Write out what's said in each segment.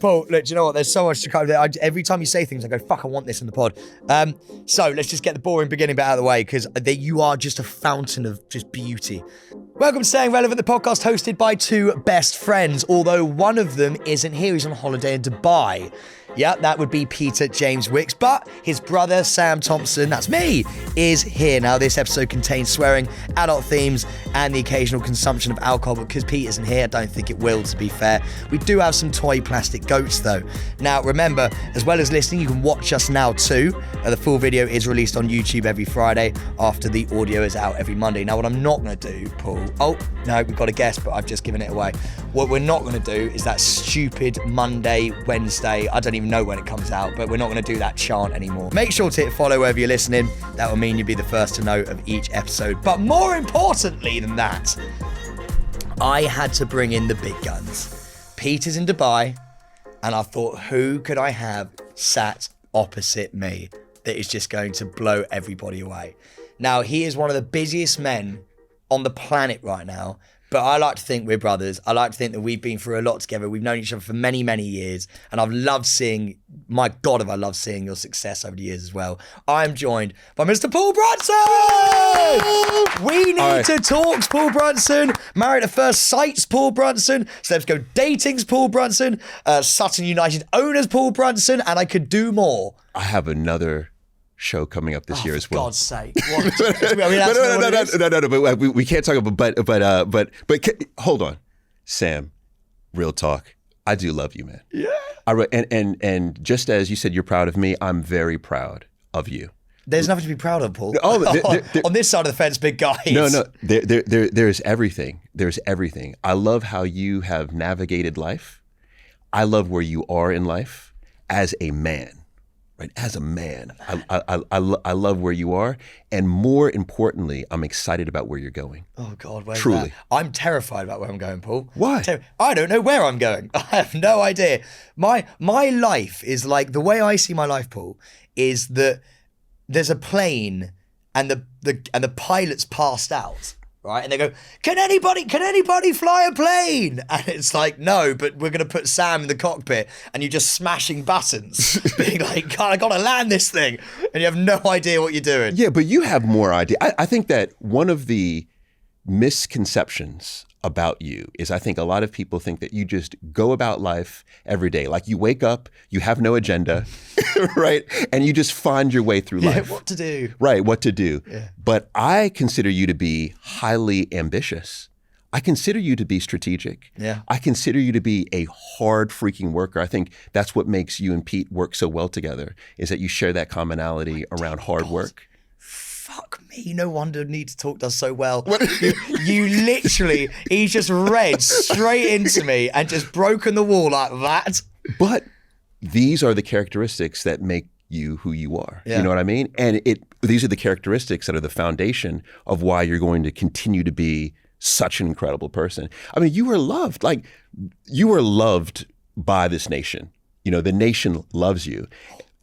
Paul, look, do you know what? There's so much to cover. Every time you say things, I go, fuck, I want this in the pod. So let's just get the boring beginning bit out of the way, because you are just a fountain of just beauty. Welcome to Staying Relevant, the podcast hosted by two best friends, although one of them isn't here. He's on holiday in Dubai. Yeah, that would be Peter James Wicks, but his brother, Sam Thompson, that's me, is here. Now, this episode contains swearing, adult themes, and the occasional consumption of alcohol, but because Pete isn't here, I don't think it will, to be fair. We do have some toy plastic goats, though. Now, remember, as well as listening, you can watch us now, too. The full video is released on YouTube every Friday after the audio is out every Monday. Now, what I'm not going to do, Paul... Oh, no, we've got a guess, but I've just given it away. What we're not going to do is that stupid Monday, Wednesday, I don't even know when it comes out, but we're not going to do that chant anymore. Make sure to hit follow wherever you're listening. That will mean you'll be the first to know of each episode. But more importantly than that, I had to bring in the big guns. Peter's in Dubai, and I thought, who could I have sat opposite me that is just going to blow everybody away? Now, he is one of the busiest men on the planet right now, but I like to think we're brothers. I like to think that we've been through a lot together. We've known each other for many, many years, and I've loved seeing, my God, have I loved seeing your success over the years as well. I am joined by Mr. Paul Brunson! We need to talk, Paul Brunson. Married at First Sight's Paul Brunson. Celebs Go Dating's Paul Brunson. Sutton United Owners Paul Brunson, and I could do more. I have another show coming up this year as well. For God's sake! No. But we can't talk about. But hold on, Sam. Real talk. I do love you, man. Yeah. And just as you said, you're proud of me. I'm very proud of you. There's nothing to be proud of, Paul. Oh, on this side of the fence, big guys. No. There's everything. There's everything. I love how you have navigated life. I love where you are in life as a man. Right, as a man, I love where you are, and more importantly, I'm excited about where you're going. Oh God, where's Truly. that? I'm terrified about where I'm going, Paul. Why? I don't know where I'm going. I have no idea. My life is like, the way I see my life, Paul, is that there's a plane and the pilot's passed out. Right, and they go, can anybody fly a plane? And it's like, no, but we're going to put Sam in the cockpit, and you're just smashing buttons, being like, God, I got to land this thing, and you have no idea what you're doing. Yeah, but you have more idea. I think that one of the misconceptions about you is, I think a lot of people think that you just go about life every day. Like, you wake up, you have no agenda, right? And you just find your way through life. Yeah, what to do. Right, what to do. Yeah. But I consider you to be highly ambitious. I consider you to be strategic. Yeah. I consider you to be a hard freaking worker. I think that's what makes you and Pete work so well together, is that you share that commonality around hard work. Fuck me, no wonder Need to Talk does so well. You literally, he's just read straight into me and just broken the wall like that. But these are the characteristics that make you who you are. Yeah. You know what I mean? And these are the characteristics that are the foundation of why you're going to continue to be such an incredible person. I mean, you are loved. Like, you are loved by this nation. You know, the nation loves you.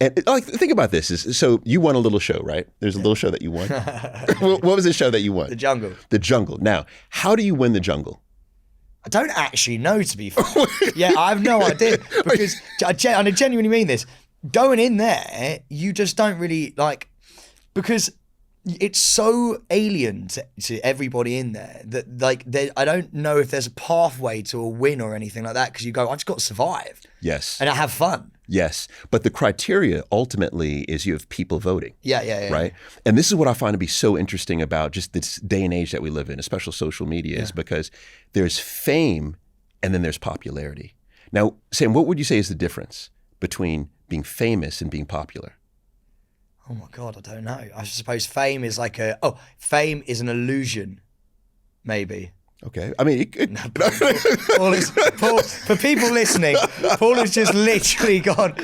And like, think about this. So you won a little show, right? There's a little show that you won. What was the show that you won? The Jungle. The Jungle. Now, how do you win the Jungle? I don't actually know, to be fair. Yeah, I have no idea. Because I genuinely mean this. Going in there, you just don't really like, because it's so alien to everybody in there that, like, I don't know if there's a pathway to a win or anything like that, because you go, I've just got to survive. Yes. And I have fun. Yes. But the criteria ultimately is you have people voting. Yeah. Right? And this is what I find to be so interesting about just this day and age that we live in, especially social media, is because there's fame and then there's popularity. Now, Sam, what would you say is the difference between being famous and being popular? Oh my God, I don't know. I suppose fame is like fame is an illusion, maybe. Okay. I mean, Paul, for people listening, Paul has just literally gone,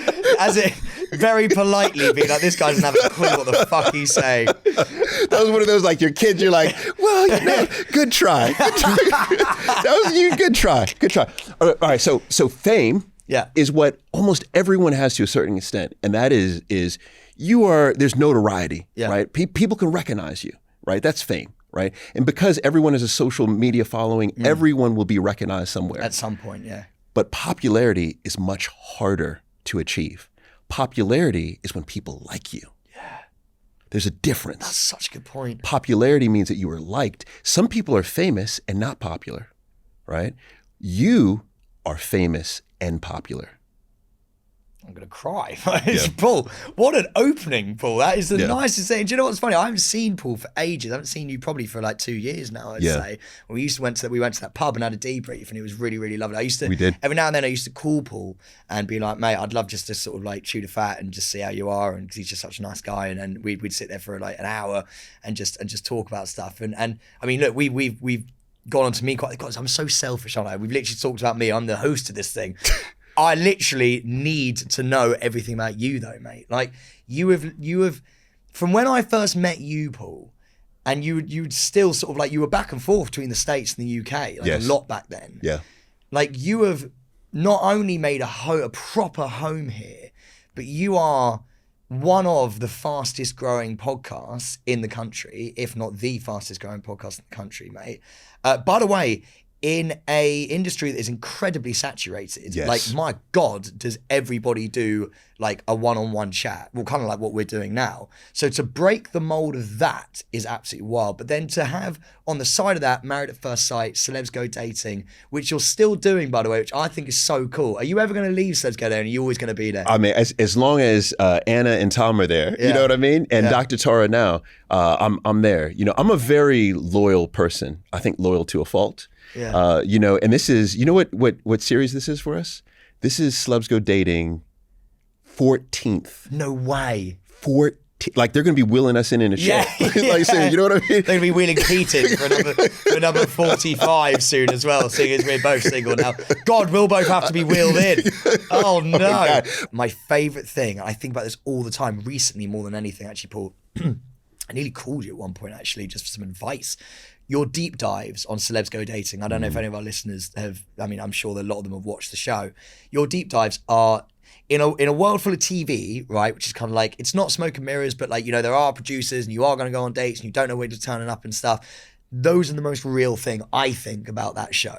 very politely being like, this guy doesn't have a clue what the fuck he's saying. That was one of those, like, your kids, you're like, well, you know, good try. That was you, good try. All right, so fame is what almost everyone has to a certain extent, and that is there's notoriety, right? People can recognize you, right? That's fame. Right. And because everyone has a social media following, everyone will be recognized somewhere. At some point, yeah. But popularity is much harder to achieve. Popularity is when people like you. Yeah. There's a difference. That's such a good point. Popularity means that you are liked. Some people are famous and not popular, right? You are famous and popular. I'm going to cry. Paul, what an opening, Paul. That is the nicest thing. Do you know what's funny? I haven't seen Paul for ages. I haven't seen you probably for like 2 years now, I'd say. We went to that pub and had a debrief, and it was really, really lovely. We did. Every now and then I used to call Paul and be like, mate, I'd love just to sort of like shoot a fat and just see how you are, and because he's just such a nice guy, and we'd sit there for like an hour and just talk about stuff. And I mean, look, we've gone on to me quite, I'm so selfish, aren't I? We've literally talked about me. I'm the host of this thing. I literally need to know everything about you though, mate. Like you have, from when I first met you, Paul, and you'd still sort of like, you were back and forth between the States and the UK, like a lot back then. Yeah. Like you have not only made a proper home here, but you are one of the fastest growing podcasts in the country, if not the fastest growing podcast in the country, mate. By the way, in a industry that is incredibly saturated, like my God, does everybody do like a one-on-one chat? Well, kind of like what we're doing now. So to break the mold of that is absolutely wild. But then to have on the side of that, Married at First Sight, Celebs Go Dating, which you're still doing, by the way, which I think is so cool. Are you ever going to leave Celebs Go Dating? Are you always going to be there? I mean, as long as Anna and Tom are there, you know what I mean? And Dr. Tara now, I'm there. You know, I'm a very loyal person. I think loyal to a fault. Yeah. You know, and this is, you know what series this is for us? This is Celebs Go Dating 14th. No way. 14. Like they're going to be wheeling us in a show. Like, so, you know what I mean? They're going to be wheeling Pete in for another 45 soon as well, seeing as we're both single now. God, we'll both have to be wheeled in. Oh no. My favourite thing, I think about this all the time, recently more than anything, actually, Paul, I nearly called you at one point actually, just for some advice. Your deep dives on Celebs Go Dating, I don't know if any of our listeners have, I mean, I'm sure that a lot of them have watched the show. Your deep dives are, in a world full of TV, right, which is kind of like, it's not smoke and mirrors, but like, you know, there are producers and you are going to go on dates and you don't know where you're turning up and stuff. Those are the most real thing, I think, about that show.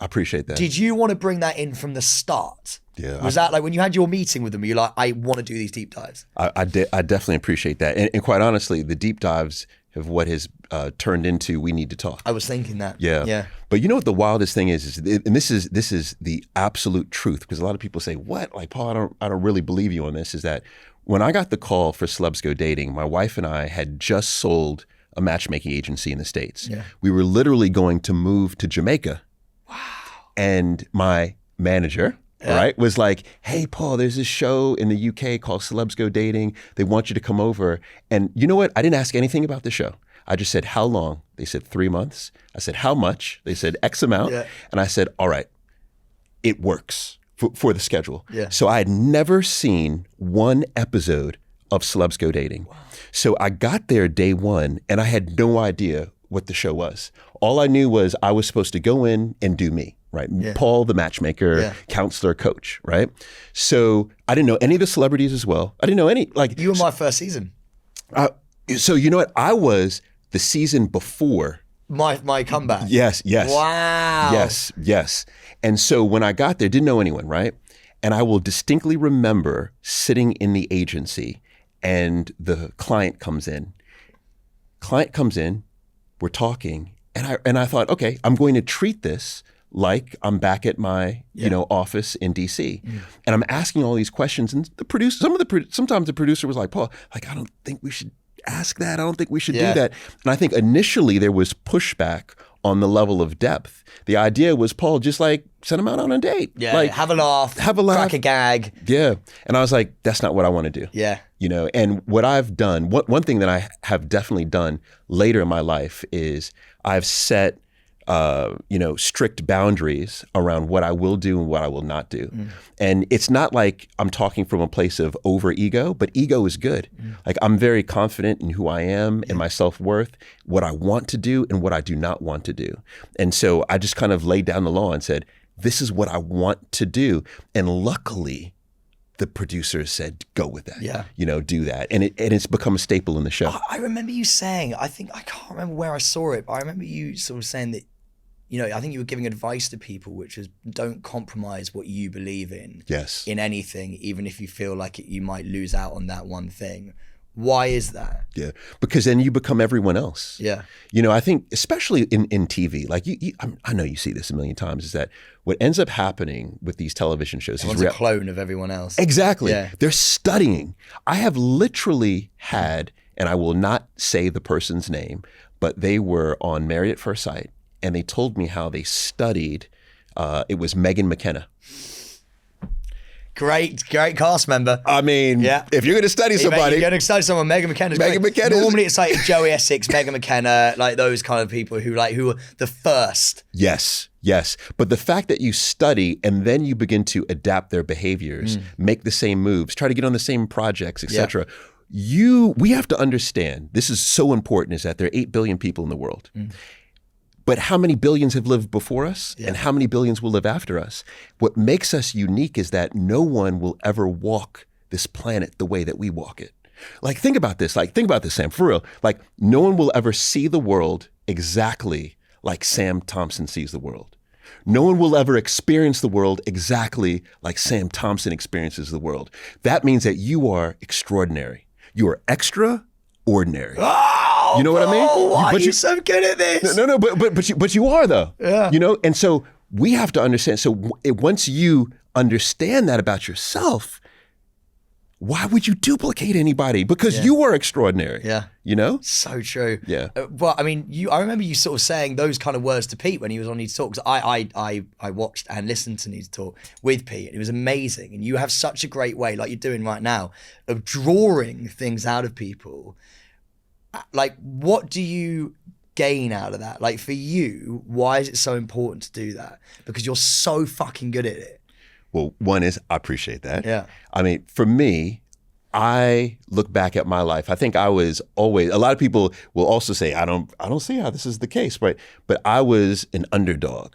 I appreciate that. Did you want to bring that in from the start? Yeah. Was that like when you had your meeting with them, you're like, I want to do these deep dives? I definitely appreciate that. And quite honestly, the deep dives have what has turned into We Need to Talk. I was thinking that. Yeah. But you know what the wildest thing is and this is the absolute truth, because a lot of people say, what? Like, Paul, I don't really believe you on this, is that when I got the call for Celebs Go Dating, my wife and I had just sold a matchmaking agency in the States. Yeah. We were literally going to move to Jamaica. Wow. And my manager, right, was like, hey, Paul, there's this show in the UK called Celebs Go Dating. They want you to come over. And you know what? I didn't ask anything about the show. I just said, how long? They said 3 months. I said, how much? They said X amount. Yeah. And I said, all right, it works for the schedule. Yeah. So I had never seen one episode of Celebs Go Dating. Wow. So I got there day one and I had no idea what the show was. All I knew was I was supposed to go in and do me. Right. Yeah. Paul, the matchmaker, counselor, coach. Right. So I didn't know any of the celebrities as well. I didn't know any, like. You were my first season. So you know what? I was the season before. My comeback. Yes. Wow. Yes. And so when I got there, didn't know anyone. Right. And I will distinctly remember sitting in the agency and the client comes in. We're talking. And I thought, okay, I'm going to treat this like I'm back at my, office in DC. And I'm asking all these questions. And the producer, sometimes the producer was like, Paul, like, I don't think we should ask that. I don't think we should do that. And I think initially there was pushback on the level of depth. The idea was, Paul, just like send them out on a date. Yeah, like have a laugh, crack a gag. Yeah. And I was like, that's not what I want to do. Yeah. And what I've done, one thing that I have definitely done later in my life is I've set strict boundaries around what I will do and what I will not do. And it's not like I'm talking from a place of over ego, but ego is good. Like I'm very confident in who I am and my self-worth, what I want to do and what I do not want to do. And so I just kind of laid down the law and said, this is what I want to do. And luckily, the producers said, go with that, do that. And it's become a staple in the show. I remember you saying, I can't remember where I saw it, but I remember you sort of saying that I think you were giving advice to people, which is don't compromise what you believe in. Yes. In anything, even if you feel like you might lose out on that one thing. Why is that? Yeah, because then you become everyone else. Yeah. I think especially in TV, like I know you see this a million times, is that what ends up happening with these television shows Everyone's a clone of everyone else. Exactly. Yeah. They're studying. I have literally had, and I will not say the person's name, but they were on Married at First Sight, and they told me how they studied. It was Megan McKenna. Great cast member. I mean, if you're going to study somebody, you're going to study someone. Megan McKenna's Megan great. McKenna. Normally, it's like Joey Essex, Megan McKenna, like those kind of people who are the first. Yes. But the fact that you study and then you begin to adapt their behaviors, make the same moves, try to get on the same projects, etc. We have to understand. This is so important. Is that there are 8 billion people in the world. But how many billions have lived before us and how many billions will live after us? What makes us unique is that no one will ever walk this planet the way that we walk it. Like, think about this. Sam, for real. Like, no one will ever see the world exactly like Sam Thompson sees the world. No one will ever experience the world exactly like Sam Thompson experiences the world. That means that you are extraordinary. You are extraordinary. Oh, you know what I mean? Why are you so good at this? No, but you are though. Yeah. And so we have to understand. So once you understand that about yourself, why would you duplicate anybody? Because you are extraordinary. Yeah. So true. Yeah. Well, I mean, I remember you sort of saying those kind of words to Pete when he was on Need to Talk. 'Cause I watched and listened to Need to Talk with Pete, and it was amazing. And you have such a great way, like you're doing right now, of drawing things out of people. Like, what do you gain out of that? Like, for you, why is it so important to do that? Because you're so fucking good at it. Well, one is, I appreciate that. Yeah. I mean, for me, I look back at my life. I think I was always, a lot of people will also say, I don't see how this is the case, right? But I was an underdog,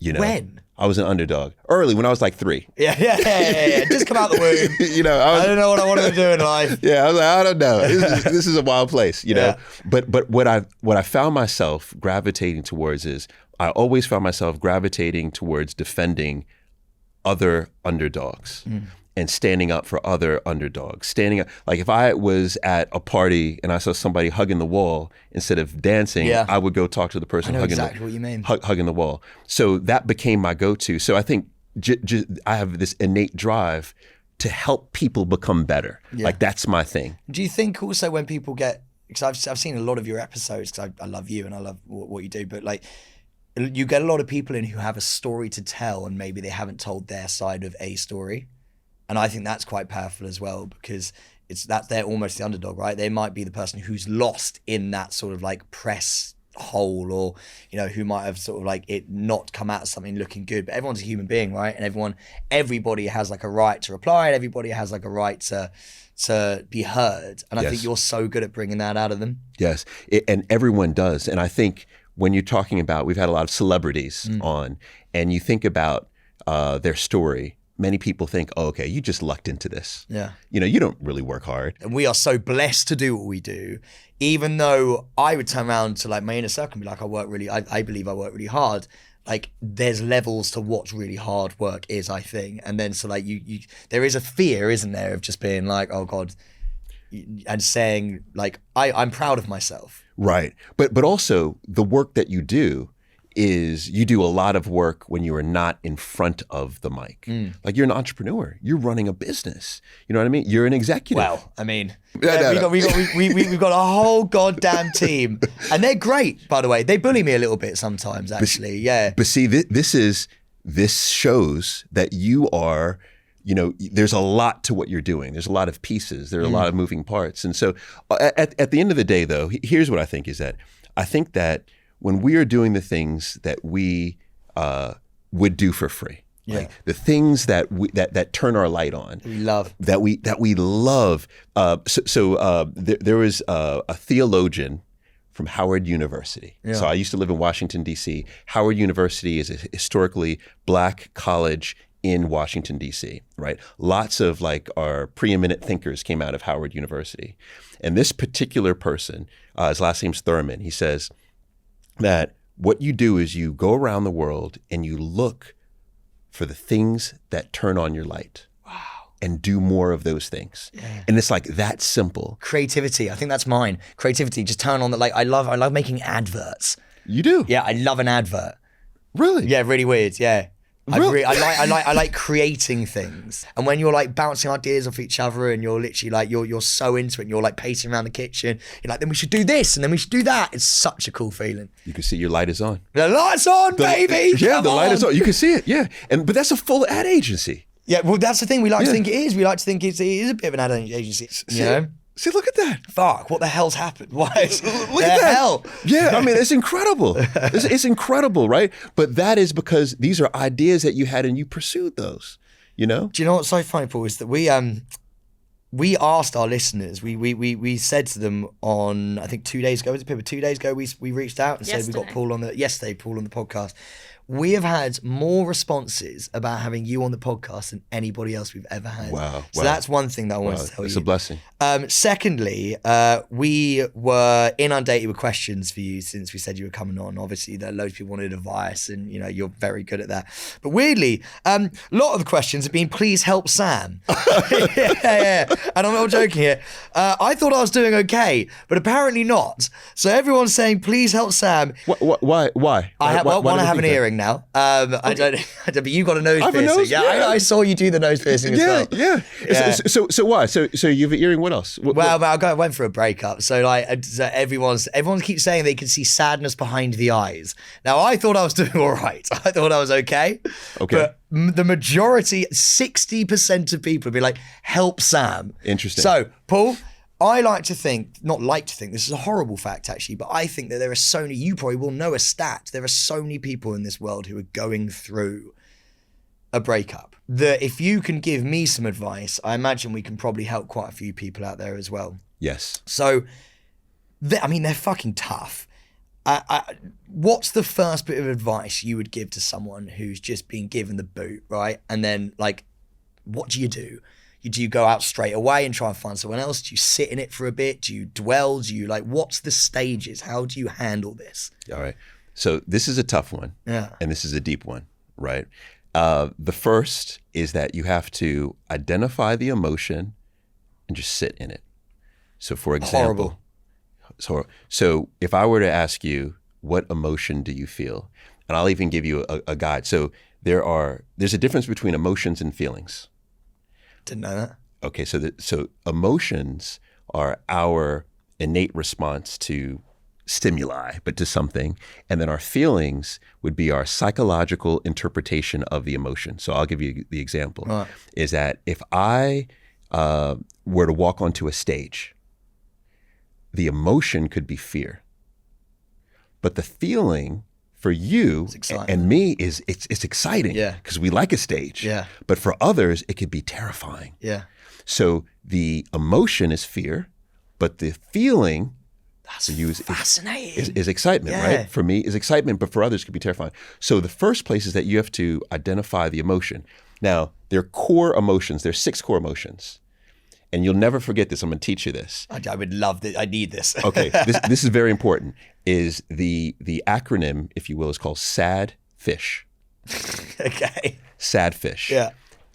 When? I was an underdog early when I was like 3. Yeah. Just come out the womb. I don't know what I wanted to do in life. Yeah, I was like, I don't know. This is a wild place, know. But what I found myself gravitating towards is I always found myself gravitating towards defending other underdogs and standing up for other underdogs. Standing up, like if I was at a party and I saw somebody hugging the wall instead of dancing, I would go talk to the person hugging the wall. So that became my go-to. So I think I have this innate drive to help people become better. Yeah. Like that's my thing. Do you think also when people get, because I've seen a lot of your episodes, because I love you and I love what you do, but like you get a lot of people in who have a story to tell and maybe they haven't told their side of a story. And I think that's quite powerful as well, because they're almost the underdog, right? They might be the person who's lost in that sort of like press hole, or who might have sort of like it not come out of something looking good. But everyone's a human being, right? And everybody has like a right to reply, and everybody has like a right to be heard. And I think you're so good at bringing that out of them. Yes, and everyone does. And I think when you're talking about, we've had a lot of celebrities on, and you think about their story. Many people think, oh, okay, you just lucked into this. Yeah. You don't really work hard. And we are so blessed to do what we do, even though I would turn around to like my inner circle and be like, I believe I work really hard. Like there's levels to what really hard work is, I think. And then so like there is a fear, isn't there, of just being like, oh God, and saying like, I'm proud of myself. Right. But also the work that you do is you do a lot of work when you are not in front of the mic. Like you're an entrepreneur, you're running a business. You know what I mean? You're an executive. Well, I mean, we've got a whole goddamn team, and they're great, by the way. They bully me a little bit sometimes, actually. But see, this shows that you are, there's a lot to what you're doing. There's a lot of pieces. There are a lot of moving parts. And so at the end of the day, though, here's what I think is that I think that when we are doing the things that we would do for free, like the things that that turn our light on, we love, that we love. There was a theologian from Howard University. Yeah. So I used to live in Washington, D.C. Howard University is a historically Black college in Washington, D.C., right? Lots of like our preeminent thinkers came out of Howard University. And this particular person, his last name's Thurman, he says that what you do is you go around the world and you look for the things that turn on your light. And do more of those things. Yeah. And it's like that simple. Creativity, I think that's mine. Creativity, just turn on the, like, I love making adverts. You do? Yeah, I love an advert. Really? Yeah, really weird, yeah. Really? I like creating things. And when you're like bouncing ideas off each other and you're literally like, you're so into it and you're like pacing around the kitchen, you're like, then we should do this and then we should do that. It's such a cool feeling. You can see your light is on. The light's on, baby! Yeah, the light is on. You can see it, yeah. But that's a full ad agency. Yeah, well, that's the thing. We like to think it is. We like to think it is a bit of an ad agency. You know? See, look at that. Fuck, what the hell's happened? Why? Look at that. Hell? Yeah, I mean, it's incredible. It's incredible, right? But that is because these are ideas that you had and you pursued those, you know? Do you know what's so funny, Paul, is that we asked our listeners, we said to them on, I think 2 days ago, was it Pippa? 2 days ago, we reached out and said we got Paul on the podcast. We have had more responses about having you on the podcast than anybody else we've ever had. Wow. So that's one thing that I wanted to tell you. It's a blessing. Secondly, we were inundated with questions for you since we said you were coming on. Obviously, there are loads of people wanted advice and, you know, you're very good at that. But weirdly, a lot of the questions have been, please help Sam. yeah. And I'm not joking here. I thought I was doing okay, but apparently not. So everyone's saying, please help Sam. Why? I want to have an earring now. I don't, but you got a nose piercing. Nose? Yeah, I saw you do the nose piercing as well. Yeah. So why? So you have an earring, what else? I went for a breakup. So like, everyone keeps saying they can see sadness behind the eyes. Now I thought I was doing all right. I thought I was okay. Okay. But the majority, 60% of people would be like, help Sam. Interesting. So Paul, I this is a horrible fact actually, but I think that there are so many, you probably will know a stat, there are so many people in this world who are going through a breakup that if you can give me some advice, I imagine we can probably help quite a few people out there as well. Yes. So, they're fucking tough. What's the first bit of advice you would give to someone who's just been given the boot, right? And then like, what do you do? Do you go out straight away and try and find someone else? Do you sit in it for a bit? Do you dwell? Do you like, what's the stages? How do you handle this? All right. So this is a tough one. Yeah. And this is a deep one, right? The first is that you have to identify the emotion and just sit in it. So for example, so if I were to ask you, what emotion do you feel? And I'll even give you a guide. So there's a difference between emotions and feelings. Didn't know that. Okay, so emotions are our innate response to stimuli, but to something. And then our feelings would be our psychological interpretation of the emotion. So I'll give you the example. Right. Is that if I were to walk onto a stage, the emotion could be fear. But the feeling for you and me is it's exciting because we like a stage. Yeah. But for others, it could be terrifying. Yeah. So the emotion is fear, but the feeling fascinating. Is excitement, right? For me is excitement, but for others it could be terrifying. So the first place is that you have to identify the emotion. Now, there are core emotions. There's 6 core emotions. And you'll never forget this. I'm going to teach you this. I would love this. I need this. Okay. This is very important. Is the acronym, if you will, is called SAD FISH. Okay. SAD FISH. Yeah.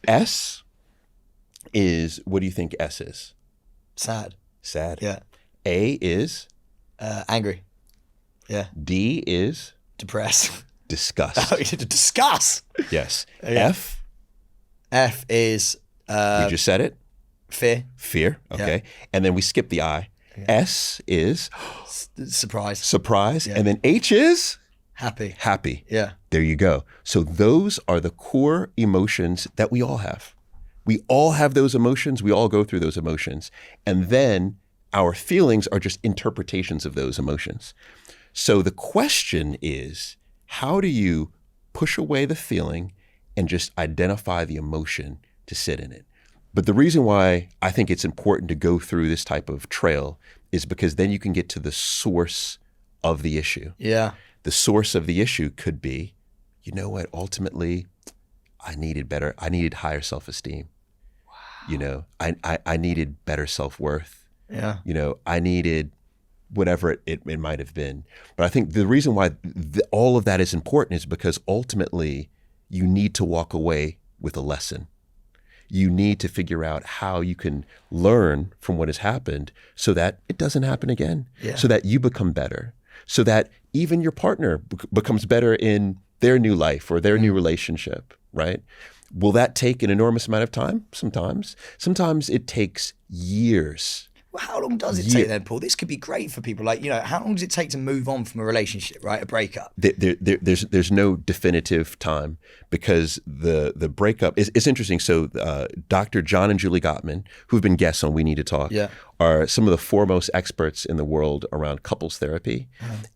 S is, what do you think S is? Sad. Yeah. A is? Angry. Yeah. D is? Depressed. Disgust. Oh, disgust. Yes. Yeah. F is? We just said it. Fear. Okay. Yeah. And then we skip the I. Yeah. S is? Surprise. Yeah. And then H is? Happy. Yeah. There you go. So those are the core emotions that we all have. We all have those emotions. We all go through those emotions. And then our feelings are just interpretations of those emotions. So the question is, how do you push away the feeling and just identify the emotion to sit in it? But the reason why I think it's important to go through this type of trail is because then you can get to the source of the issue. Yeah. The source of the issue could be, you know what, ultimately, I needed higher self-esteem. Wow. You know, I needed better self-worth. Yeah. You know, I needed whatever it might have been. But I think the reason why all of that is important is because ultimately you need to walk away with a lesson. You need to figure out how you can learn from what has happened so that it doesn't happen again, so that you become better, so that even your partner becomes better in their new life or their new relationship, right? Will that take an enormous amount of time? Sometimes. Sometimes it takes years. Well, how long does it take then, Paul? This could be great for people. Like, how long does it take to move on from a relationship, right? A breakup? There's no definitive time because the breakup is interesting. So Dr. John and Julie Gottman, who've been guests on We Need to Talk, are some of the foremost experts in the world around couples therapy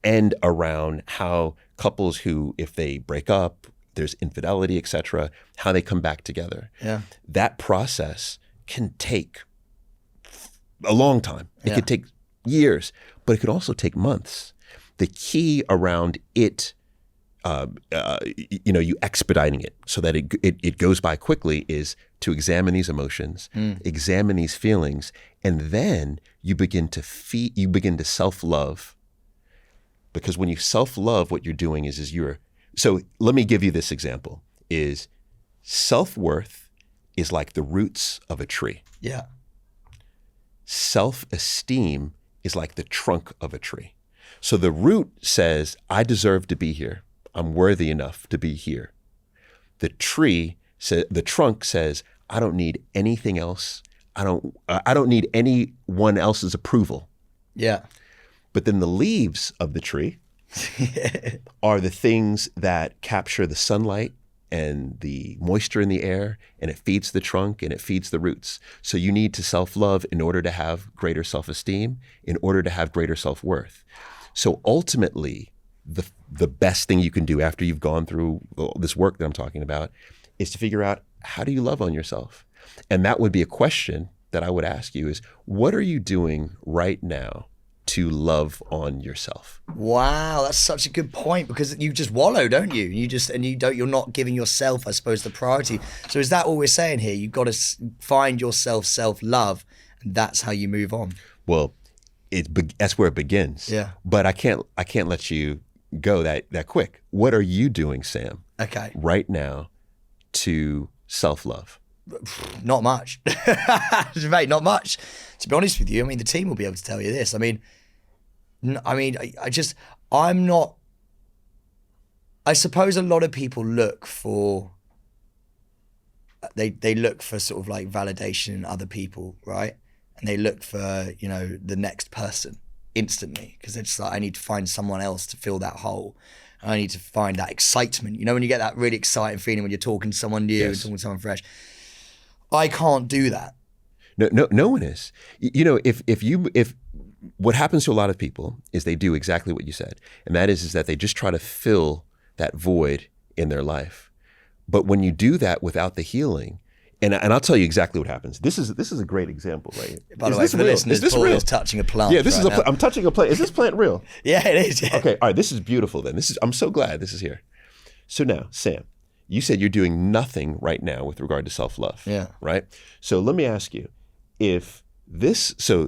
and around how couples who, if they break up, there's infidelity, et cetera, how they come back together. Yeah. That process can take a long time. It could take years, but it could also take months. The key around it, you expediting it so that it goes by quickly is to examine these emotions, examine these feelings, and then you begin to self-love. Because when you self-love, what you're doing is so let me give you this example, is self-worth is like the roots of a tree. Yeah. Self-esteem is like the trunk of a tree. So the root says, I deserve to be here. I'm worthy enough to be here. The trunk says, I don't need anything else. I don't need anyone else's approval. Yeah. But then the leaves of the tree are the things that capture the sunlight and the moisture in the air, and it feeds the trunk and it feeds the roots. So you need to self-love in order to have greater self-esteem, in order to have greater self-worth. So ultimately, the best thing you can do after you've gone through this work that I'm talking about is to figure out, how do you love on yourself? And that would be a question that I would ask you is, what are you doing right now to love on yourself? Wow, that's such a good point, because you just wallow, don't you? You're not giving yourself, I suppose, the priority. So is that all we're saying here? You've got to find yourself, self-love, and that's how you move on. Well, that's where it begins. Yeah. But I can't let you go that quick. What are you doing, Sam? Okay. Right now to self-love? Not much. Mate, not much. To be honest with you, the team will be able to tell you this. I suppose a lot of people look for, they look for sort of like validation in other people, right? And they look for, the next person instantly, because it's like, I need to find someone else to fill that hole. I need to find that excitement. When you get that really exciting feeling when you're talking to someone new, and talking to someone fresh. I can't do that. No one is. If what happens to a lot of people is they do exactly what you said, and that is that they just try to fill that void in their life. But when you do that without the healing, and I'll tell you exactly what happens. This is a great example, right? By the way, for the listeners, Paul is touching a plant. Yeah, I'm touching a plant. Is this plant real? Yeah, it is. Yeah. Okay, all right. This is beautiful. Then I'm so glad this is here. So now, Sam, you said you're doing nothing right now with regard to self-love. Yeah. Right? So let me ask you, so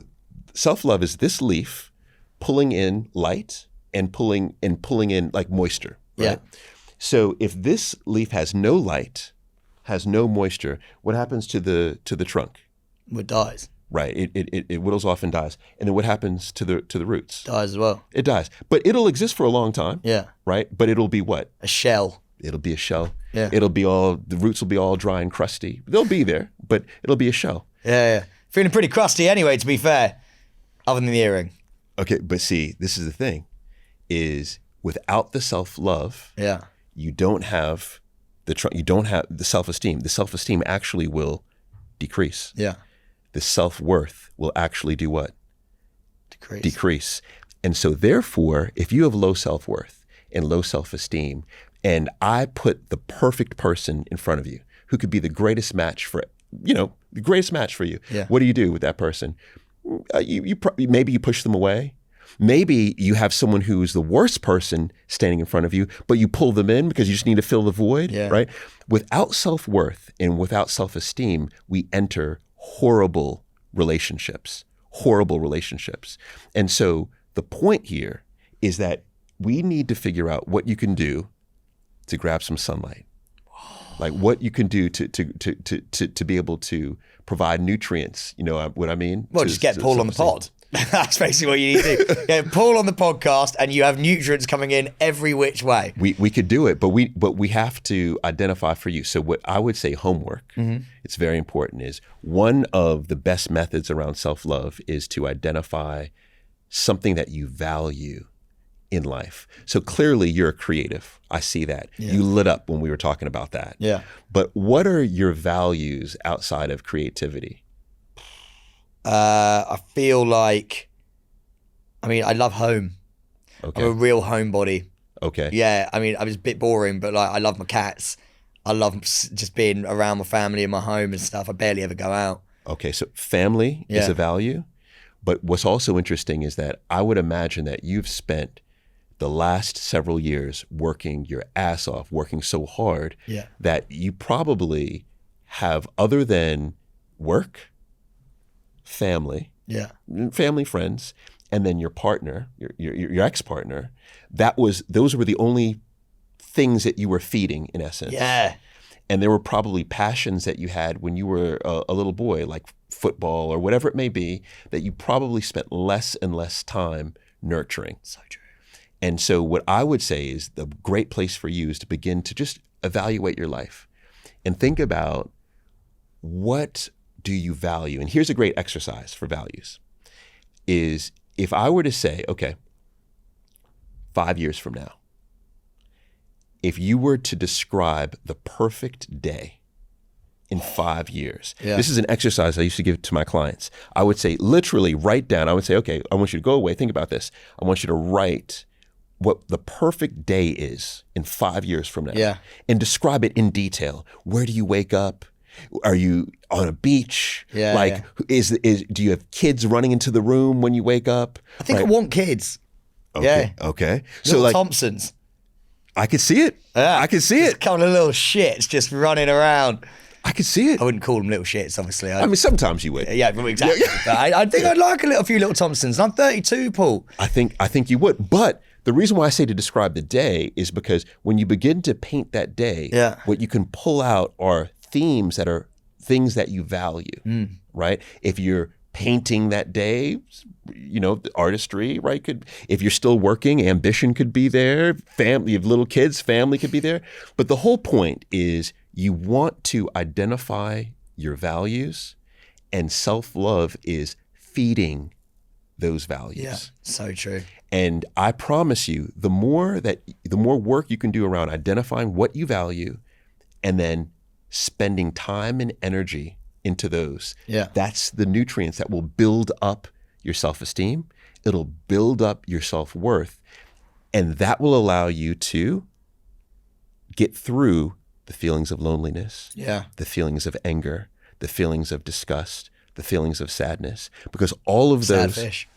self-love is this leaf pulling in light and pulling in like moisture, right? Yeah. So if this leaf has no light, has no moisture, what happens to the trunk? It dies. Right. It whittles off and dies. And then what happens to the roots? Dies as well. It dies. But it'll exist for a long time. Yeah. Right? But it'll be what? A shell. It'll be a shell. Yeah. The roots will be all dry and crusty. They'll be there, but it'll be a shell. Yeah. Feeling pretty crusty anyway, to be fair, other than the earring. Okay, but see, this is the thing, is without the self-love, you don't have the self-esteem. The self-esteem actually will decrease. Yeah. The self-worth will actually do what? Decrease. And so therefore, if you have low self-worth and low self-esteem, and I put the perfect person in front of you who could be the greatest match for you. Yeah. What do you do with that person? Maybe you push them away. Maybe you have someone who's the worst person standing in front of you, but you pull them in because you just need to fill the void, right? Without self-worth and without self-esteem, we enter horrible relationships. And so the point here is that we need to figure out what you can do to grab some sunlight. Like what you can do to be able to provide nutrients. You know what I mean? Well, just get Paul on the pod. That's basically what you need to do. Get Paul on the podcast, and you have nutrients coming in every which way. We could do it, but we have to identify for you. So what I would say, homework. It's very important. Is one of the best methods around self-love is to identify something that you value in life. So clearly you're a creative. I see that. Yeah. You lit up when we were talking about that. Yeah. But what are your values outside of creativity? I feel like, I love home. Okay. I'm a real homebody. Okay. Yeah. I was a bit boring, but like I love my cats. I love just being around my family in my home and stuff. I barely ever go out. Okay. So family is a value. But what's also interesting is that I would imagine that you've spent the last several years working your ass off, working so hard that you probably have, other than work, family, friends, and then your partner, your ex-partner, those were the only things that you were feeding in essence. Yeah. And there were probably passions that you had when you were a little boy, like football or whatever it may be, that you probably spent less and less time nurturing. So true. And so what I would say is the great place for you is to begin to just evaluate your life and think about, what do you value? And here's a great exercise for values is, if I were to say, okay, 5 years from now, if you were to describe the perfect day in 5 years, this is an exercise I used to give to my clients. I would say, literally write down, I would say, okay, I want you to go away, think about this. I want you to write what the perfect day is in 5 years from now and describe it in detail. Where do you wake up? Are you on a beach? Do you have kids running into the room when you wake up? I think I want kids. Okay. Okay. So like Thompsons. I could see it. Yeah. I could see it. A couple of little shits just running around. I could see it. I wouldn't call them little shits, obviously. Sometimes you would. Yeah, exactly. Yeah. I think I'd like a few little Thompsons. I'm 32, Paul. I think you would. But the reason why I say to describe the day is because when you begin to paint that day, what you can pull out are themes that are things that you value, right? If you're painting that day, the artistry, right? If you're still working, ambition could be there. Family, you have little kids, family could be there. But the whole point is you want to identify your values, and self-love is feeding those values. Yeah, so true. And I promise you, the more work you can do around identifying what you value and then spending time and energy into those, that's the nutrients that will build up your self-esteem. It'll build up your self-worth, and that will allow you to get through the feelings of loneliness, the feelings of anger, the feelings of disgust, the feelings of sadness, because all of those. Sad fish.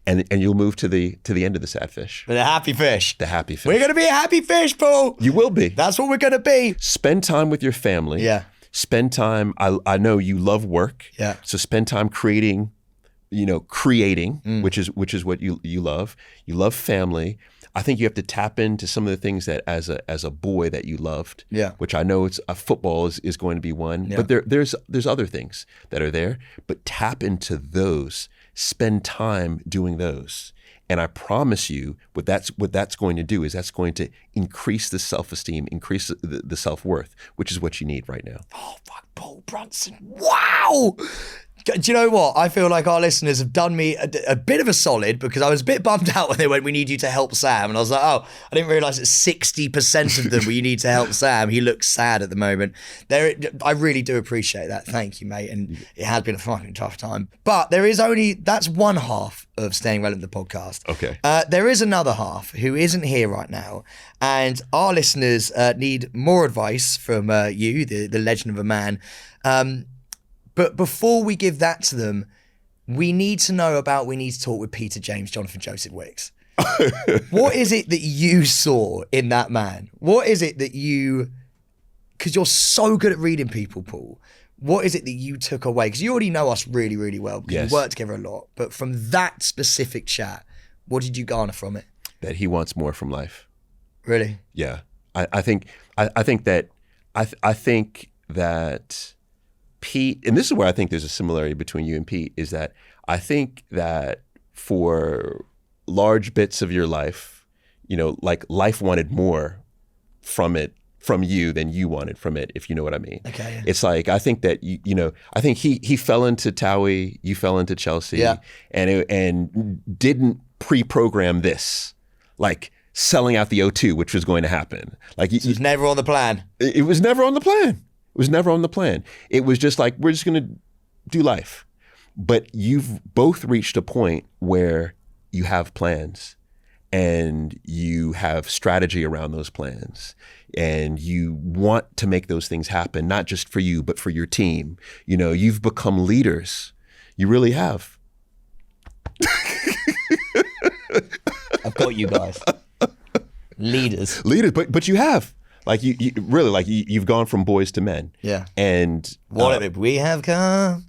And you'll move to the end of the sad fish. The happy fish. The happy fish. We're going to be a happy fish, Paul. You will be. That's what we're going to be. Spend time with your family. Yeah. Spend time. I know you love work. Yeah. So spend time creating, which is what you love. You love family. I think you have to tap into some of the things that as a boy that you loved. Yeah. Which I know football is going to be one. Yeah. But there's other things that are there. But tap into those. Spend time doing those. And I promise you what that's going to do is that's going to increase the self-esteem, increase the self-worth, which is what you need right now. Oh, fuck, Paul Brunson. Wow. Do you know what? I feel like our listeners have done me a bit of a solid, because I was a bit bummed out when they went, we need you to help Sam. And I was like, oh, I didn't realise that 60% of them were, you need to help Sam. He looks sad at the moment. I really do appreciate that. Thank you, mate. And it has been a fucking tough time. But that's one half of Staying Relevant, the podcast. Okay. There is another half who isn't here right now. And our listeners need more advice from you, the legend of a man. But before we give that to them, we need to talk with Peter James, Jonathan Joseph Wicks. What is it that you saw in that man? What is it that because you're so good at reading people, Paul, what is it that you took away? Because you already know us really, really well, because we work together a lot. But from that specific chat, What did you garner from it? That he wants more from life. Really? Yeah. I think that Pete, and this is where I think there's a similarity between you and Pete, is that I think that for large bits of your life, you know, like life wanted more from you than you wanted from it, if you know what I mean. Okay. Yeah. It's like, I think that, I think he fell into Towie, you fell into Chelsea, Yeah. and didn't pre-program this, like selling out the O2, which was going to happen. Like It was never on the plan. it was never on the plan. It was never on the plan. It was just like, we're just going to do life. But you've both reached a point where you have plans and you have strategy around those plans and you want to make those things happen, not just for you, but for your team. You know, you've become leaders. You really have. I've got you guys. Leaders, but you have. Like you really, like you've gone from boys to men. Yeah. And what we have come.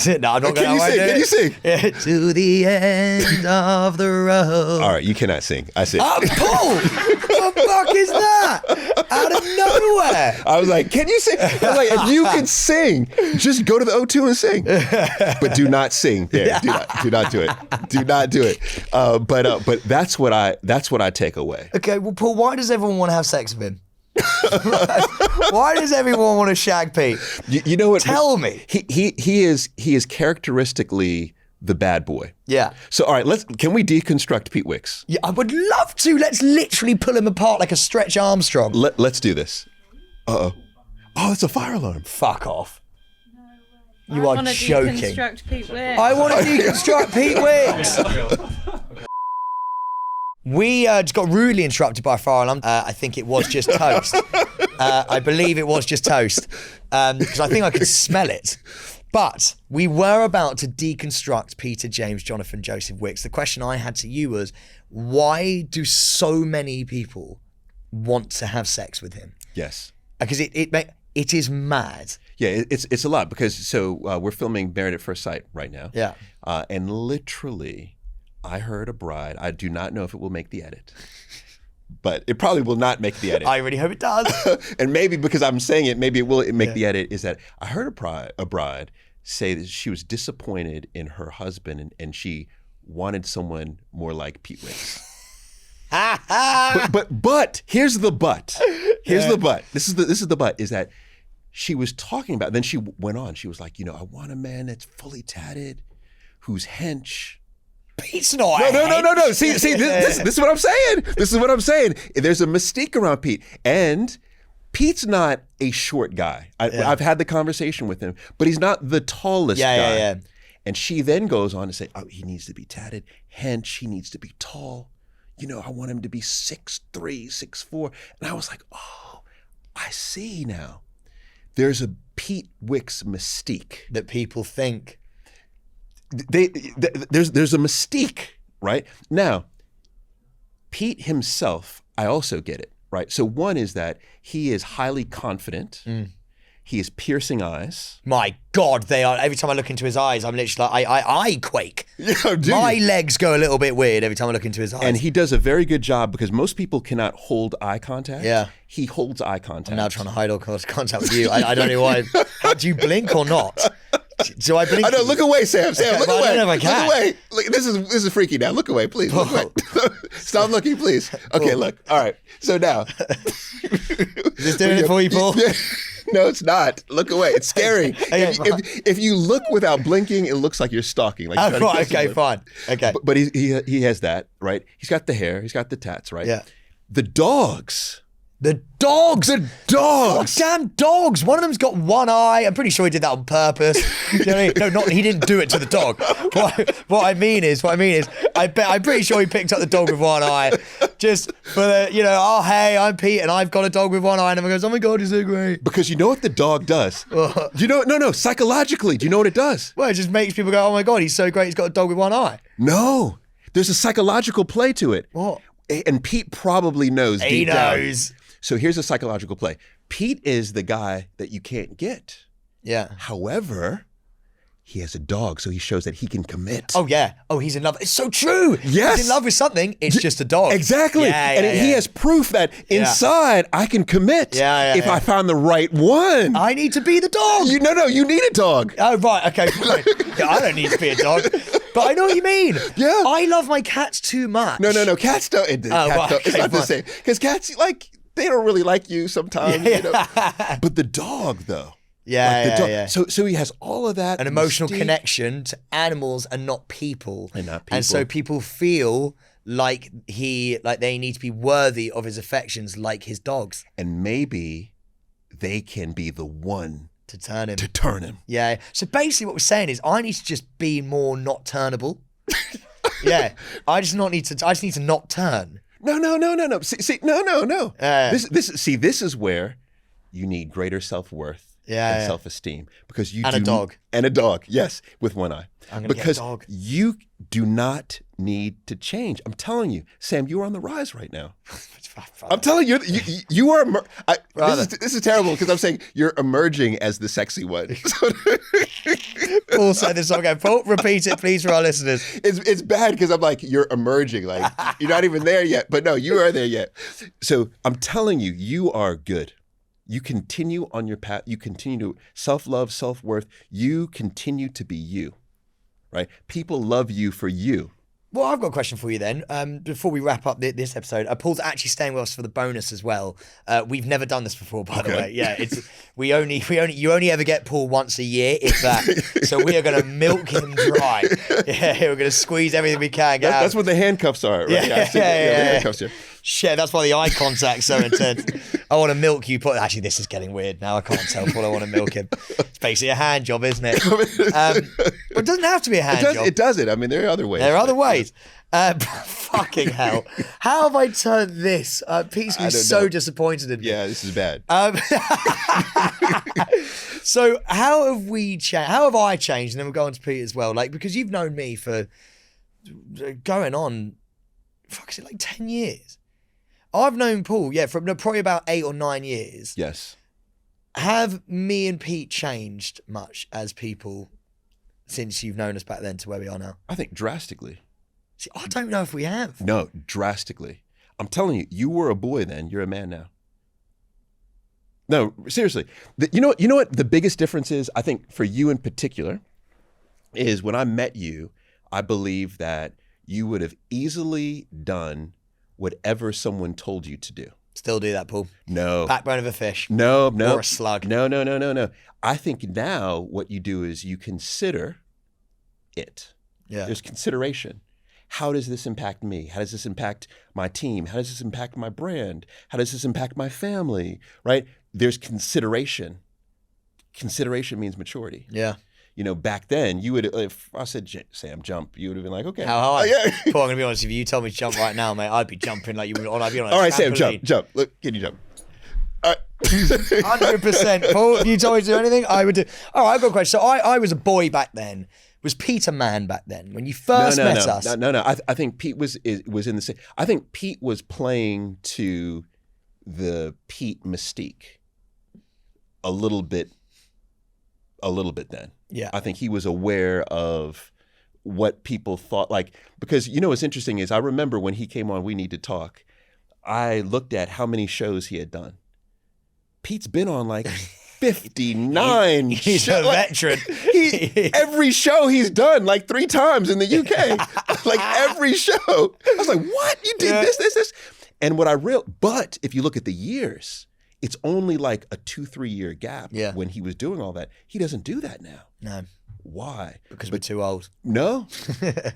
No, I'm not going to sing? Can you sing? Yeah, to the end of the road. All right, you cannot sing. I sing. Paul! What the fuck is that? Out of nowhere. I was like, can you sing? I was like, if you can sing, just go to the O2 and sing. But do not sing there. Do not do it. Do not do it. But that's what I take away. Okay, well, Paul, why does everyone want to have sex with him? Why does everyone want to shag Pete? You know what? Tell me. He is characteristically the bad boy. Yeah. So all right, can we deconstruct Pete Wicks? Yeah, I would love to. Let's literally pull him apart like a Stretch Armstrong. Let's do this. Oh, it's a fire alarm. Fuck off. You are joking. Deconstruct Pete Wicks. I want to deconstruct Pete Wicks. We just got rudely interrupted by a fire alarm. I think it was just toast. I believe it was just toast because I think I could smell it. But we were about to deconstruct Peter, James, Jonathan, Joseph Wicks. The question I had to you was, why do so many people want to have sex with him? Yes. Because it is mad. Yeah, it's a lot because we're filming Married at First Sight right now. Yeah. And literally, I heard a bride. I do not know if it will make the edit, but it probably will not make the edit. I really hope it does. And maybe because I'm saying it, maybe it will make the edit, is that I heard a bride say that she was disappointed in her husband and she wanted someone more like Pete Wicks. but here's the but. Here's the but. This is the but, is that she was talking about, then she went on, she was like, I want a man that's fully tatted, who's hench. Pete's not. No. See, this is what I'm saying. This is what I'm saying. There's a mystique around Pete. And Pete's not a short guy. I've had the conversation with him, but he's not the tallest guy. Yeah. And she then goes on to say, he needs to be tatted, hench, he needs to be tall. I want him to be 6'3", 6'4". And I was like, oh, I see now. There's a Pete Wicks mystique. That people think. There's a mystique, right? Now, Pete himself, I also get it, right? So one is that he is highly confident. He has piercing eyes. My God, they are. Every time I look into his eyes, I'm literally like, I quake. My legs go a little bit weird every time I look into his eyes. And he does a very good job because most people cannot hold eye contact. Yeah. He holds eye contact. I'm now trying to hide all contact with you. I don't know why. How do you blink or not? Do I blink? I know. Look away, Sam. Look away. I don't know if I can. Look away. Look, this is freaky now. Look away, please. Look away. Stop looking, please. Okay, look. All right. So now. Is this doing it for you, Paul? No, it's not. Look away. It's scary. If you look without blinking, it looks like you're stalking. Like oh, right. Okay, fine. Okay. But he has that, right? He's got the hair. He's got the tats, right? Yeah. The dogs. The dogs. Goddamn dogs. One of them's got one eye. I'm pretty sure he did that on purpose. You know what I mean? No, he didn't do it to the dog. What I mean is, I'm pretty sure he picked up the dog with one eye. Just for the, oh, hey, I'm Pete and I've got a dog with one eye. And everyone goes, oh my God, he's so great. Because you know what the dog does? No, psychologically, do you know what it does? Well, it just makes people go, oh my God, he's so great, he's got a dog with one eye. No, there's a psychological play to it. What? And Pete probably knows deep down. He knows. So here's a psychological play. Pete is the guy that you can't get. Yeah. However, he has a dog, so he shows that he can commit. Oh, yeah. Oh, he's in love. It's so true. Yes. He's in love with something. It's just a dog. Exactly. He has proof that inside I can commit if I find the right one. I need to be the dog. You need a dog. Oh, right. Okay. Right. Yeah, I don't need to be a dog. But I know what you mean. Yeah. I love my cats too much. No. Cats don't. It's not the same. Because cats, like, they don't really like you sometimes. You know? But the dog, though. Yeah. So he has all of that. An emotional connection to animals and not people. And so people feel like they need to be worthy of his affections like his dogs. And maybe they can be the one to turn him. Yeah. So basically what we're saying is I need to just be more not turnable. Yeah. I just need to not turn. No. See, no. This is where you need greater self-worth. And self-esteem, because you a dog, yes, with one eye. Because you do not need to change. I'm telling you, Sam, you are on the rise right now. I'm telling you, you are. This is terrible because I'm saying you're emerging as the sexy one. Paul said this song again. Paul, repeat it, please, for our listeners. It's bad because I'm like, you're emerging, like you're not even there yet, but no, you are there yet. So I'm telling you, you are good. You continue on your path. You continue to self-love, self-worth. You continue to be you, right? People love you for you. Well, I've got a question for you then. Before we wrap up this episode, Paul's actually staying with us for the bonus as well. We've never done this before, by the way. Yeah, you only ever get Paul once a year, if that. So we are going to milk him dry. Yeah, we're going to squeeze everything we can. That's what the handcuffs are, right? Yeah. The handcuffs here. Shit, that's why the eye contact's so intense. I want to milk you. Actually, this is getting weird now. I can't tell Paul I want to milk him. It's basically a hand job, isn't it? But it doesn't have to be a hand job. It doesn't. I mean, there are other ways. There are other ways. Fucking hell. How have I turned this? Pete's going to be so disappointed in me. Yeah, this is bad. So how have we changed? How have I changed? And then we'll go on to Pete as well. Like, because you've known me for going on, is it like 10 years? I've known Paul, from probably about 8 or 9 years. Yes. Have me and Pete changed much as people since you've known us back then to where we are now? I think drastically. See, I don't know if we have. No, drastically. I'm telling you, you were a boy then. You're a man now. No, seriously. You know what the biggest difference is, I think, for you in particular, is when I met you, I believe that you would have easily done whatever someone told you to do. Still do that, Paul? No. Backbone of a fish? No. Or a slug? No. I think now what you do is you consider it. Yeah. There's consideration. How does this impact me? How does this impact my team? How does this impact my brand? How does this impact my family? Right? There's consideration. Consideration means maturity. Yeah. You know, back then, you would, if I said, Sam, jump, you would have been like, okay. How high? Yeah. Paul, I'm going to be honest with you. You told me to jump right now, mate. I'd be jumping like you would. I'd be on a All right, Sam, trampoline. jump. Look, can you jump? All right. 100%. Paul, if you told me to do anything, I would do. All right, I've got a question. So I was a boy back then. Was Pete a man back then? When you first met us? No. I think Pete was in the same. I think Pete was playing to the Pete mystique a little bit then. Yeah. I think he was aware of what people thought, like, because what's interesting is I remember when he came on We Need to Talk, I looked at how many shows he had done. Pete's been on like 59 He's shows. a veteran. Every show he's done like 3 times in the UK. Like every show. I was like, what? You did this. And what but if you look at the years, it's only like a 2-3 year gap when he was doing all that. He doesn't do that now. No. Why? Because we're too old. No.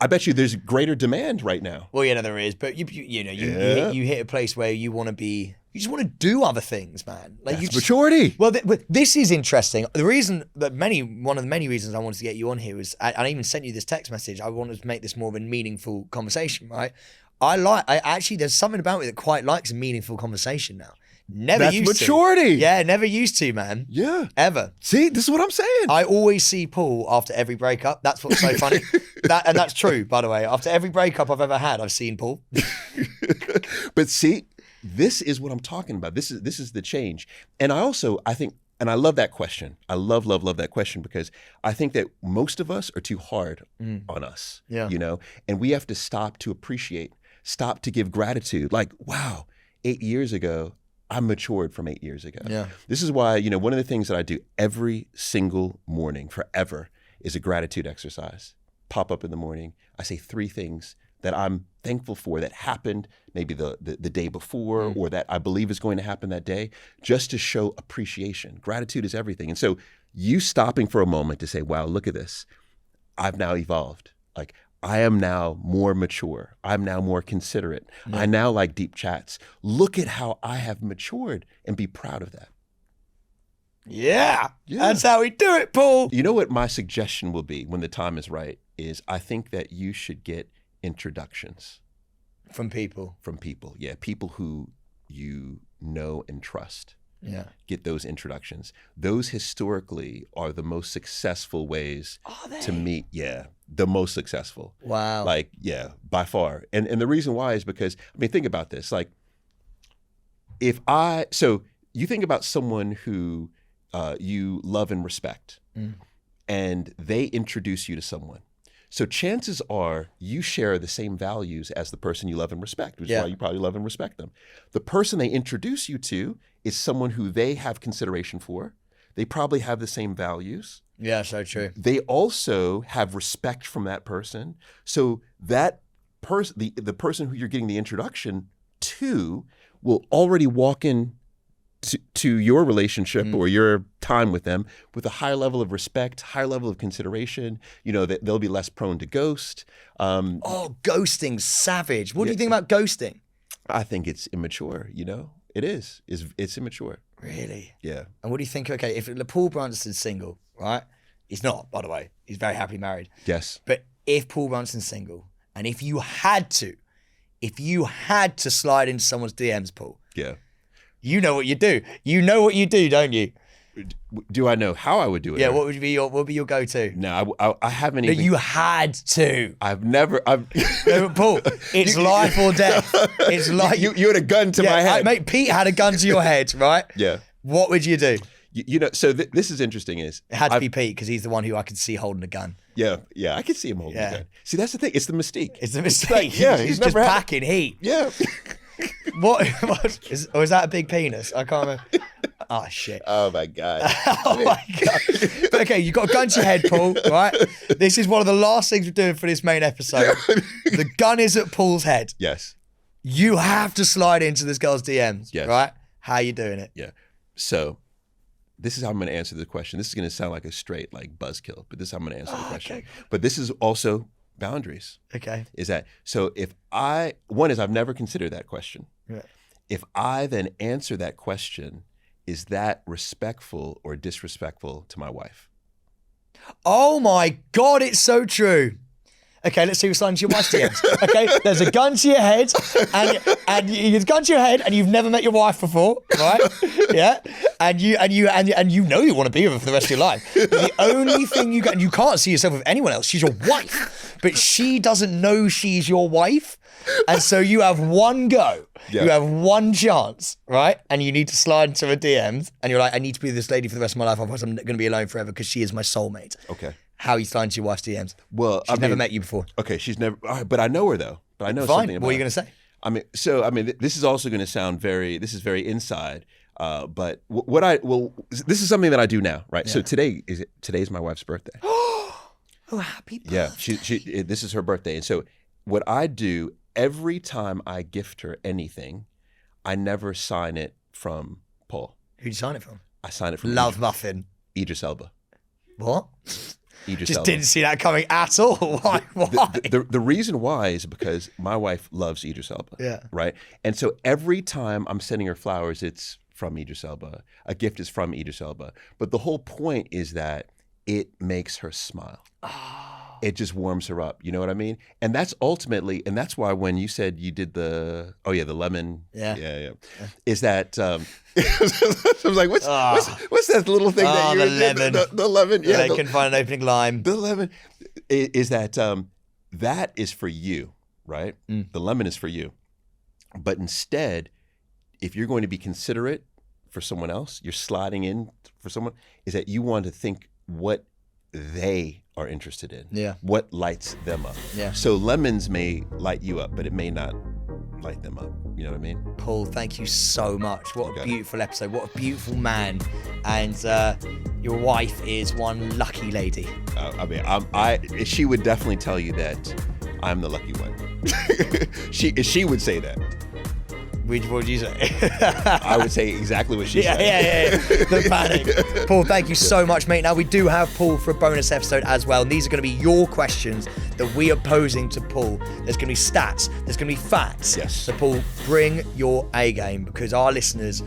I bet you there's greater demand right now. Well, there is. But you hit a place where you want to be. You just want to do other things, man. Like That's maturity. Well, this is interesting. The reason that one of the many reasons I wanted to get you on here was, I even sent you this text message. I wanted to make this more of a meaningful conversation, right? There's something about me that quite likes a meaningful conversation now. That's maturity. Yeah, never used to, man. Yeah. Ever. See, this is what I'm saying. I always see Paul after every breakup. That's what's so funny. And that's true, by the way. After every breakup I've ever had, I've seen Paul. But see, this is what I'm talking about. This is the change. And I think And I love that question. I love that question because I think that most of us are too hard on us, Yeah. and we have to stop to appreciate, stop to give gratitude. Like, wow, 8 years ago, I matured from 8 years ago. Yeah. This is why, one of the things that I do every single morning forever is a gratitude exercise. Pop up in the morning. I say 3 things that I'm thankful for that happened maybe the day before or that I believe is going to happen that day, just to show appreciation. Gratitude is everything. And so you stopping for a moment to say, wow, look at this. I've now evolved. Like, I am now more mature. I'm now more considerate. I now like deep chats. Look at how I have matured, and be proud of that. Yeah. That's how we do it, Paul. You know what my suggestion will be when the time is right is I think that you should get introductions. From people. Yeah. People who you know and trust. Yeah. Get those introductions. Those historically are the most successful ways to meet. Yeah. The most successful. Wow. Like, yeah, by far. And the reason why is because, think about this. Like, so you think about someone who you love and respect, and they introduce you to someone. So chances are you share the same values as the person you love and respect, which is why you probably love and respect them. The person they introduce you to is someone who they have consideration for. They probably have the same values. Yeah, so true. They also have respect from that person. So that person, the person who you're getting the introduction to, will already walk in to your relationship or your time with them with a higher level of respect, higher level of consideration. That they'll be less prone to ghost. Ghosting's savage. What do you think about ghosting? I think it's immature. It is. It's immature. Really? Yeah. And what do you think? Okay, if Paul Brunson's single, right? He's not, by the way. He's very happily married. Yes. But if Paul Brunson's single, and if you had to slide into someone's DMs, Paul. Yeah. You know what you do. You know what you do, don't you? Do I know how I would do it? Yeah. What would be your go-to? No, I haven't No, even. you had to. No, but Paul, it's life or death. It's like you had a gun to my head. Mate, Pete had a gun to your head, right? Yeah. What would you do? So this is interesting. It had to be Pete because he's the one who I could see holding a gun. Yeah, I could see him holding a gun. See, that's the thing. It's the mystique. It's the mistake. Yeah, he's just packing heat. Yeah. Is that a big penis? I can't remember. Oh, shit. Oh, my God. Oh, my God. Okay, you've got a gun to your head, Paul, right? This is one of the last things we're doing for this main episode. The gun is at Paul's head. Yes. You have to slide into this girl's DMs, yes. right? How are you doing it? Yeah. So this is how I'm going to answer the question. This is going to sound like a straight buzzkill, but this is how I'm going to answer the question. Okay. But this is also boundaries. Okay. Is that, so if I've never considered that question. Yeah. If I then answer that question, is that respectful or disrespectful to my wife? Oh my God, it's so true. Okay, let's see who's sliding to your wife's DMs. Okay, there's a gun to your head, and you've gun to your head, and you've never met your wife before, right? Yeah, and you know you want to be with her for the rest of your life. But the only thing you can't see yourself with anyone else. She's your wife, but she doesn't know she's your wife, and so you have one go. Yeah. You have one chance, right? And you need to slide into her DMs, and you're like, I need to be with this lady for the rest of my life, otherwise I'm going to be alone forever because she is my soulmate. Okay. How are you sliding to your wife's DMs? Well, she's never met you before. Okay, she's never. All right, but I know her though. But I know Fine. something about. What are you going to say? This is also going to sound this is very inside. But this is something that I do now, right? Yeah. So today's my wife's birthday. Oh, happy birthday! Yeah, this is her birthday, and so what I do every time I gift her anything, I never sign it from Paul. Who'd you sign it from? I sign it from Love Muffin. Idris Elba. What? Idris Just Elba. didn't see that coming at all. Why? The reason why is because my wife loves Idris Elba. Yeah. Right? And so every time I'm sending her flowers, it's from Idris Elba. A gift is from Idris Elba. But the whole point is that it makes her smile. Oh. It just warms her up. You know what I mean? And that's ultimately, and that's why when you said you did the lemon. Yeah. Is that, I was like, what's that little thing that you lemon. The lemon. Yeah. They can find an opening lime. The lemon is that, that is for you, right? The lemon is for you. But instead, if you're going to be considerate for someone else, you're sliding in for someone, is that you want to think what they are interested in. Yeah. What lights them up. Yeah. So lemons may light you up, but it may not light them up. You know what I mean? Paul, thank you so much. What a beautiful episode. What a beautiful man. And your wife is one lucky lady. She would definitely tell you that I'm the lucky one. She would say that. What would you say? I would say exactly what she said. Yeah. The panic. Paul, thank you so much, mate. Now, we do have Paul for a bonus episode as well. And these are going to be your questions that we are posing to Paul. There's going to be stats. There's going to be facts. Yes. So, Paul, bring your A game, because our listeners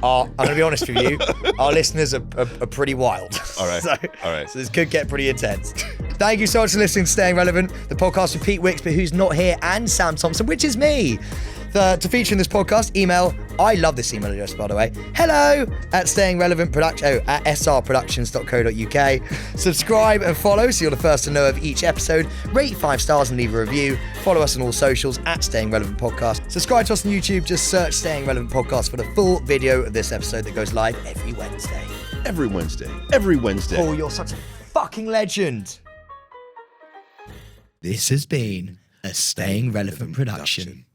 are, I'm going to be honest with you, our listeners are pretty wild. All right. All right. So this could get pretty intense. Thank you so much for listening to Staying Relevant, the podcast with Pete Wicks, but who's not here, and Sam Thompson, which is me. To feature in this podcast, email, I love this email address, by the way, hello@stayingrelevantproduction, at srproductions.co.uk. Subscribe and follow so you're the first to know of each episode. Rate 5 stars and leave a review. Follow us on all socials at Staying Relevant Podcast. Subscribe to us on YouTube. Just search Staying Relevant Podcast for the full video of this episode that goes live every Wednesday. Every Wednesday. Paul, you're such a fucking legend. This has been a Staying Relevant production.